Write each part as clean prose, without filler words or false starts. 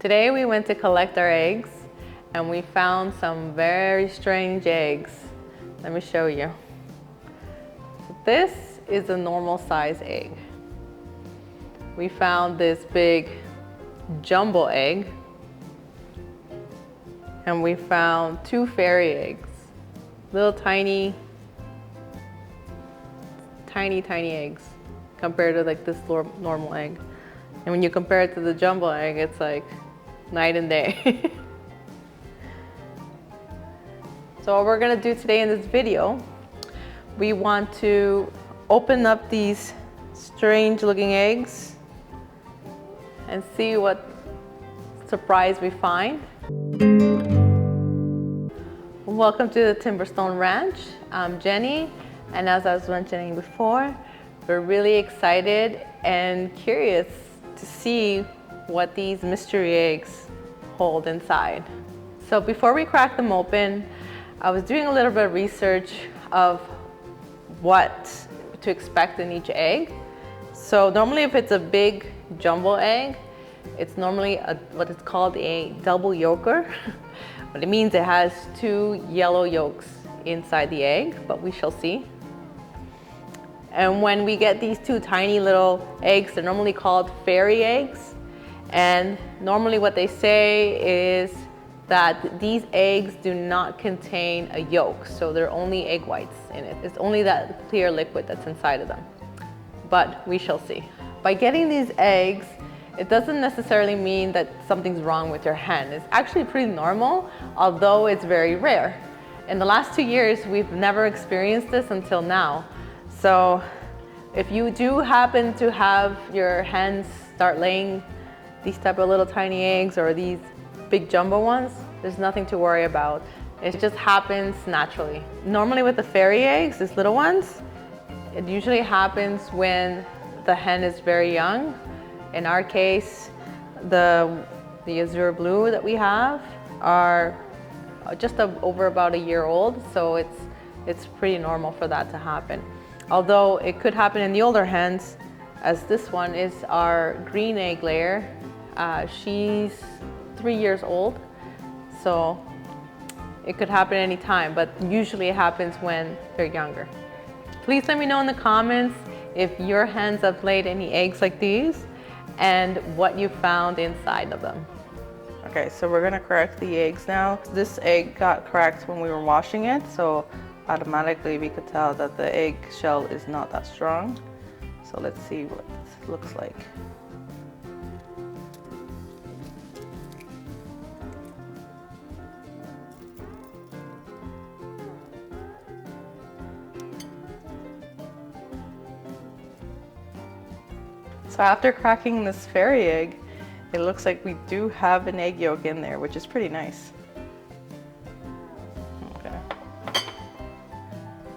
Today we went to collect our eggs and we found some very strange eggs. Let me show you. This is a normal size egg. We found this big jumbo egg and we found two fairy eggs. Little tiny eggs compared to like this normal egg. And when you compare it to the jumbo egg, it's like night and day. So what we're gonna do today in this video, we want to open up these strange looking eggs and see what surprise we find. Welcome to the Timberstone Ranch. I'm Jenny, and as I was mentioning before, we're really excited and curious to see what these mystery eggs hold inside. So before we crack them open, I was doing a little bit of research of what to expect in each egg. So normally if it's a big jumbo egg, it's normally what is called a double yolker. But it means it has two yellow yolks inside the egg, but we shall see. And when we get these two tiny little eggs, they're normally called fairy eggs. And normally what they say is that these eggs do not contain a yolk, so they're only egg whites in it. It's only that clear liquid that's inside of them. But we shall see. By getting these eggs, it doesn't necessarily mean that something's wrong with your hen. It's actually pretty normal, although it's very rare. In the last 2 years, we've never experienced this until now. So if you do happen to have your hens start laying these type of little tiny eggs or these big jumbo ones, there's nothing to worry about. It just happens naturally. Normally with the fairy eggs, these little ones, it usually happens when the hen is very young. In our case, the azure blue that we have are just over about a year old, so it's pretty normal for that to happen. Although it could happen in the older hens, as this one is our green egg layer. She's 3 years old, so it could happen anytime, but usually it happens when they're younger. Please let me know in the comments if your hens have laid any eggs like these and what you found inside of them. Okay, so we're gonna crack the eggs now. This egg got cracked when we were washing it, so automatically we could tell that the egg shell is not that strong. So let's see what it looks like. So after cracking this fairy egg, it looks like we do have an egg yolk in there, which is pretty nice. Okay.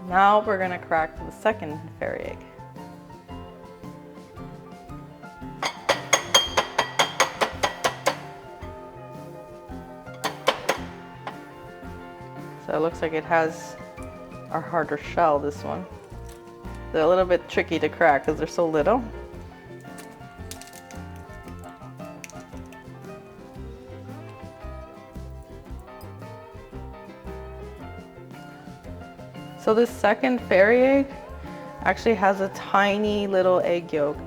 Now we're gonna crack the second fairy egg. So it looks like it has a harder shell, this one. They're a little bit tricky to crack because they're so little. So this second fairy egg actually has a tiny little egg yolk.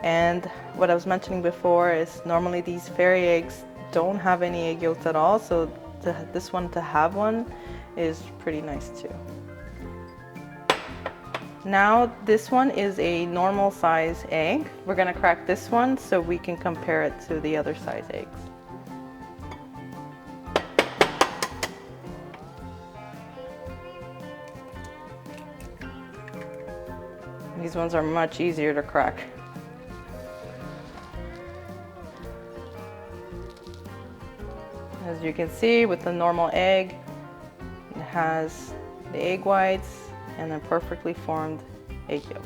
And what I was mentioning before is normally these fairy eggs don't have any egg yolks at all, so this one to have one is pretty nice too. Now this one is a normal size egg. We're gonna crack this one so we can compare it to the other size eggs. These ones are much easier to crack. As you can see with the normal egg, it has the egg whites and a perfectly formed egg yolk.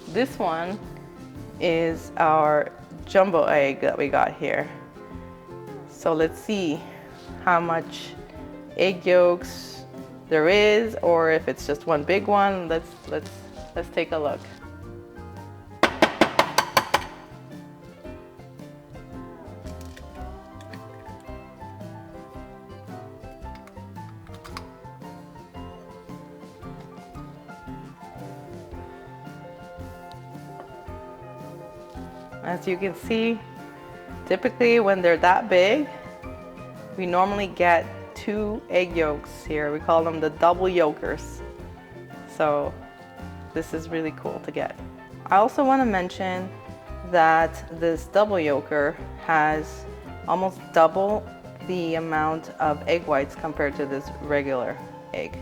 This one is our jumbo egg that we got here. So let's see how much egg yolks there is, or if it's just one big one. Let's take a look. As you can see, typically when they're that big, we normally get 2 egg yolks here. We call them the double yolkers. So this is really cool to get. I also want to mention that this double yolker has almost double the amount of egg whites compared to this regular egg.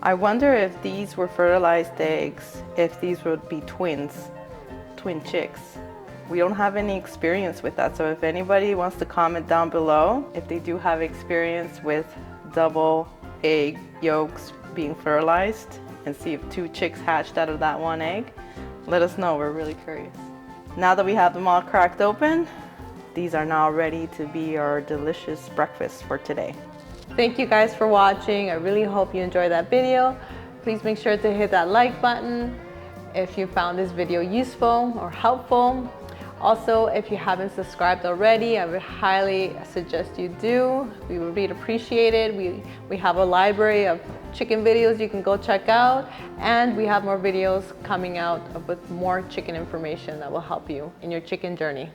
I wonder if these were fertilized eggs, if these would be twin chicks. We don't have any experience with that, so if anybody wants to comment down below if they do have experience with double egg yolks being fertilized and see if 2 chicks hatched out of that 1 egg, let us know. We're really curious. Now that we have them all cracked open, these are now ready to be our delicious breakfast for today. Thank you guys for watching. I really hope you enjoyed that video. Please make sure to hit that like button if you found this video useful or helpful. Also, if you haven't subscribed already, I would highly suggest you do. We would really appreciate it. We have a library of chicken videos you can go check out, and we have more videos coming out with more chicken information that will help you in your chicken journey.